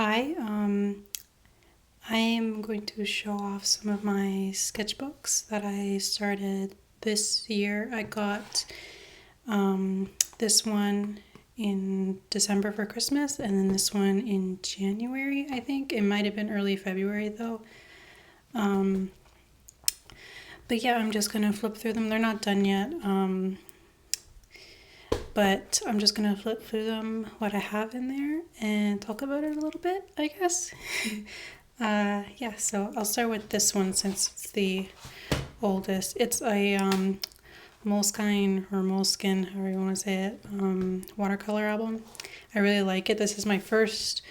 Hi, I am going to show off some of my sketchbooks that I started this year. I got this one in December for Christmas, and then this one in January, I think. It might have been early February though. But yeah, I'm just gonna flip through them. They're not done yet. But I'm just gonna flip through them, what I have in there, and talk about it a little bit, I guess. Yeah, so I'll start with this one since it's the oldest. It's a Moleskine or Moleskine, however you want to say it, watercolor album. I really like it. This is my first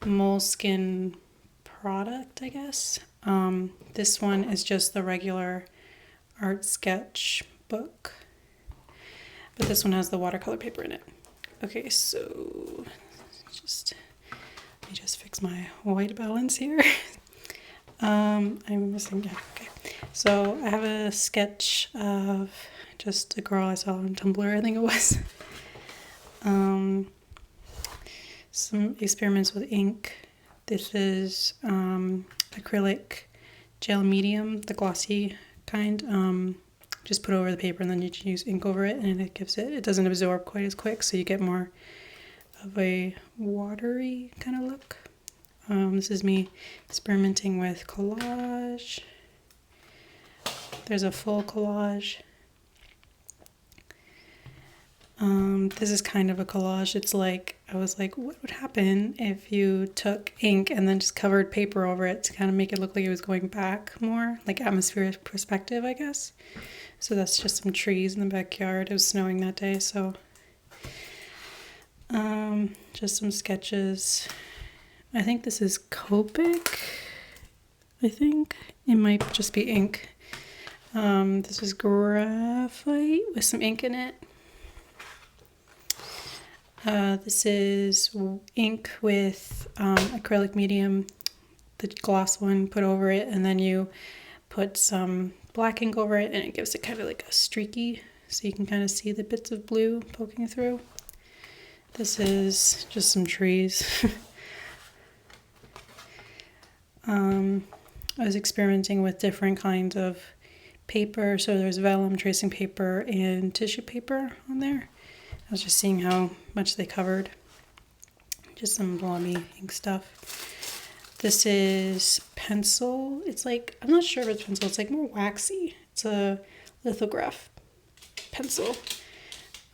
Moleskine product, I guess. This one is just the regular art sketch book, but this one has the watercolor paper in it. Okay, so let me just fix my white balance here. I'm missing, yeah, okay. So I have a sketch of just a girl I saw on Tumblr, I think it was. Some experiments with ink. This is acrylic gel medium, the glossy kind. Just put over the paper and then you use ink over it, and it doesn't absorb quite as quick, so you get more of a watery kind of look. This is me experimenting with collage. There's a full collage. This is kind of a collage. It's like, I was like, what would happen if you took ink and then just covered paper over it to kind of make it look like it was going back more, like atmospheric perspective, I guess. So that's just some trees in the backyard. It was snowing that day, so just some sketches. I think this is Copic. I think it might just be ink. This is graphite with some ink in it. This is ink with acrylic medium, the gloss one, put over it, and then you put some black ink over it, and it gives it kind of like a streaky, so you can kind of see the bits of blue poking through. This is just some trees. I was experimenting with different kinds of paper, so there's vellum, tracing paper, and tissue paper on there. I was just seeing how much they covered. Just some blobby ink stuff. This is pencil. It's like, I'm not sure if it's pencil, it's like more waxy. It's a lithograph pencil.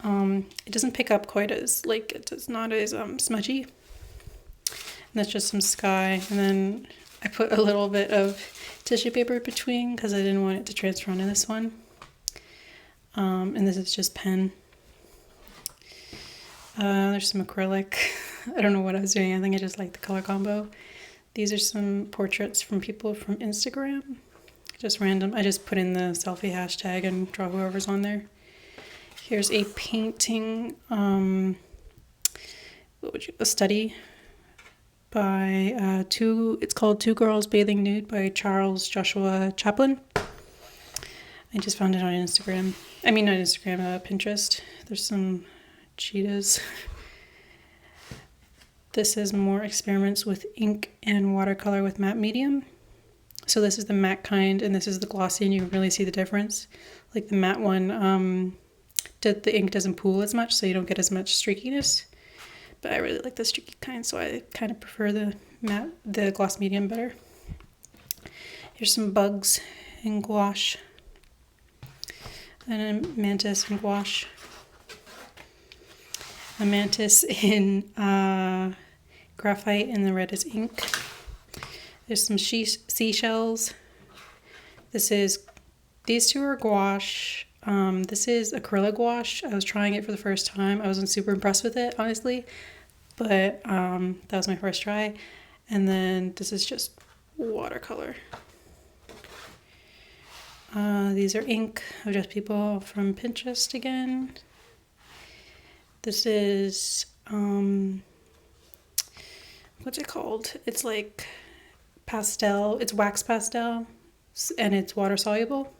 It doesn't pick up quite as, like, it's not as smudgy. And that's just some sky. And then I put a little bit of tissue paper between because I didn't want it to transfer onto this one. And this is just pen. There's some acrylic. I don't know what I was doing. I think I just like the color combo. These are some portraits from people from Instagram. Just random. I just put in the selfie hashtag and draw whoever's on there. Here's a painting, a study by it's called Two Girls Bathing Nude by Charles Joshua Chaplin. I just found it on Instagram. I mean, not Instagram, Pinterest. There's some cheetahs. This is more experiments with ink and watercolor with matte medium. So this is the matte kind, and this is the glossy, and you can really see the difference. Like the matte one, the ink doesn't pool as much, so you don't get as much streakiness. But I really like the streaky kind, so I kind of prefer the gloss medium better. Here's some bugs in gouache, and a mantis in gouache. A mantis in graphite, and the red is ink. There's some seashells. These two are gouache. This is acrylic gouache. I was trying it for the first time. I wasn't super impressed with it, honestly, but that was my first try. And then this is just watercolor. These are ink of just people from Pinterest again. This is, what's it called? It's like pastel. It's wax pastel, and it's water soluble.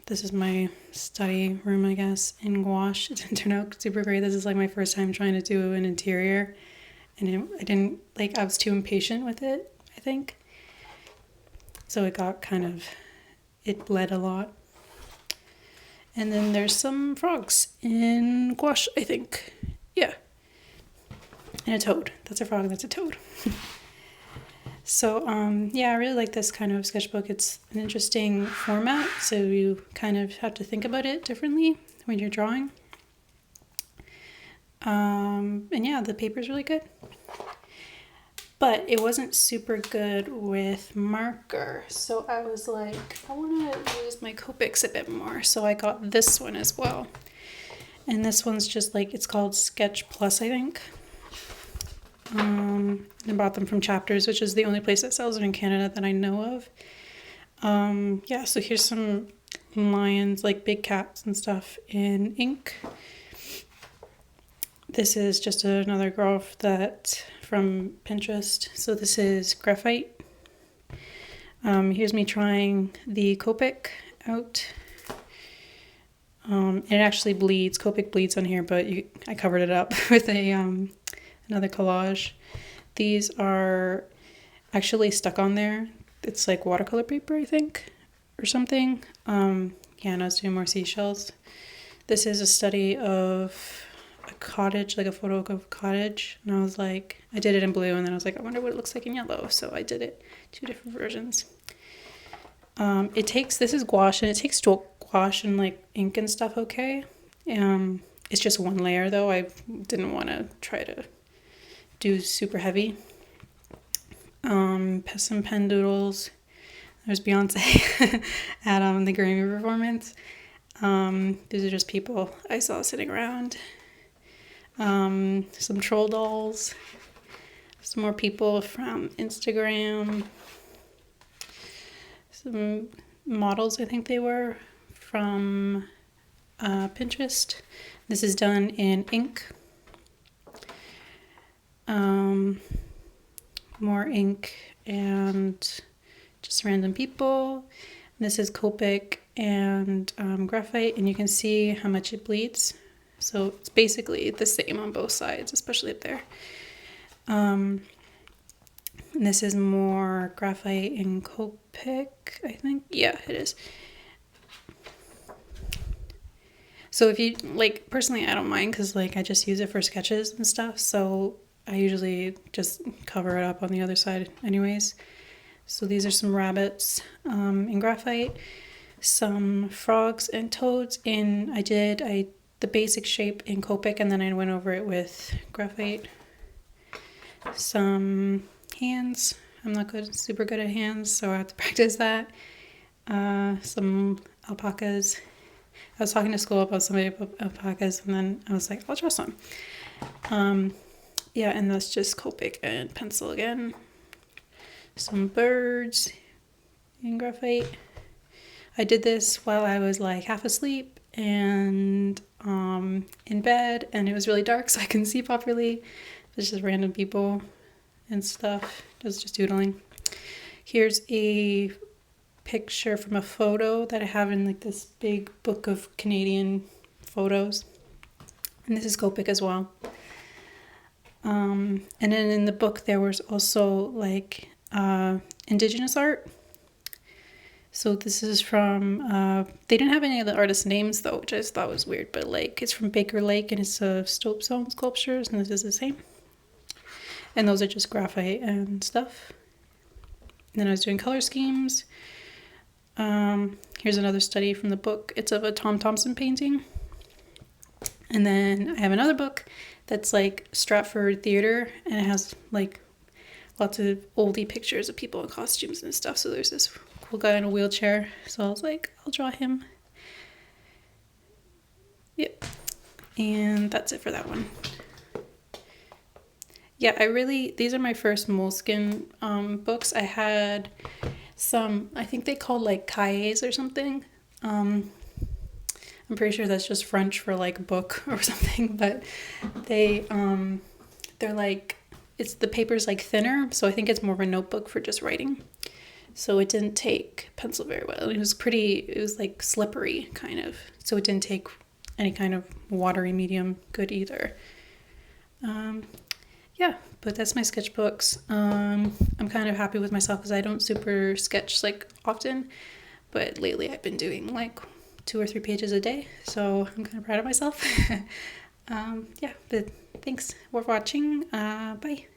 This is my study room, I guess, in gouache. It didn't turn out super great. This is like my first time trying to do an interior, and I was too impatient with it, I think. So it bled a lot. And then there's some frogs in gouache, I think. Yeah. And a toad. That's a frog, that's a toad. So, yeah, I really like this kind of sketchbook. It's an interesting format, so you kind of have to think about it differently when you're drawing. And yeah, the paper's really good. But it wasn't super good with marker, so I was like, I want to use my Copics a bit more, so I got this one as well. And this one's just like, it's called Sketch Plus, I think. I bought them from Chapters, which is the only place that sells it in Canada that I know of. Yeah, so here's some lions, like big cats and stuff in ink. This is just another graph from Pinterest. So this is graphite. Here's me trying the Copic out. It actually bleeds. Copic bleeds on here, but I covered it up with another collage. These are actually stuck on there. It's like watercolor paper, I think, or something. Yeah, and I was doing more seashells. This is a study of a cottage, like a photo of a cottage. And I was like, I did it in blue, and then I was like, I wonder what it looks like in yellow. So I did it 2 different versions. This is gouache, and it takes gouache and like ink and stuff okay. It's just one layer though. I didn't want to try to do super heavy. Some pen doodles. There's Beyonce at the Grammy performance. These are just people I saw sitting around. Some troll dolls. Some more people from Instagram. Some models, I think they were, from Pinterest. This is done in ink. More ink and just random people. This is Copic and graphite, and you can see how much it bleeds. So it's basically the same on both sides, especially up there. And this is more graphite and Copic, I think. Yeah, it is. So if you, like, personally, I don't mind because, like, I just use it for sketches and stuff. So I usually just cover it up on the other side anyways. So these are some rabbits in graphite, some frogs and toads in, the basic shape in Copic, and then I went over it with graphite. Some hands. I'm not super good at hands, so I have to practice that. Some alpacas. I was talking to school about somebody about alpacas, and then I was like, I'll draw some. Yeah, and that's just Copic and pencil again. Some birds in graphite. I did this while I was like half asleep and in bed, and it was really dark, so I couldn't see properly. There's just random people and stuff. I was just doodling. Here's a picture from a photo that I have in like this big book of Canadian photos, and this is Copic as well. And then in the book there was also like Indigenous art. So this is from they didn't have any of the artists' names though, which I just thought was weird, but like it's from Baker Lake, and it's soapstone sculptures, and this is the same. And those are just graphite and stuff. And then I was doing color schemes. Here's another study from the book. It's of a Tom Thompson painting. And then I have another book that's like Stratford Theatre, and it has like lots of oldie pictures of people in costumes and stuff. So there's this cool guy in a wheelchair. So I was like, I'll draw him. Yep. And that's it for that one. Yeah, these are my first Moleskine books. I had some, I think they called like cahiers or something. I'm pretty sure that's just French for like book or something, but they're like, the paper's like thinner, so I think it's more of a notebook for just writing. So it didn't take pencil very well. It was like slippery kind of. So it didn't take any kind of watery medium good either. Yeah, but that's my sketchbooks. I'm kind of happy with myself because I don't super sketch like often, but lately I've been doing like 2 or 3 pages a day, so I'm kind of proud of myself. Yeah, but thanks for watching. Bye.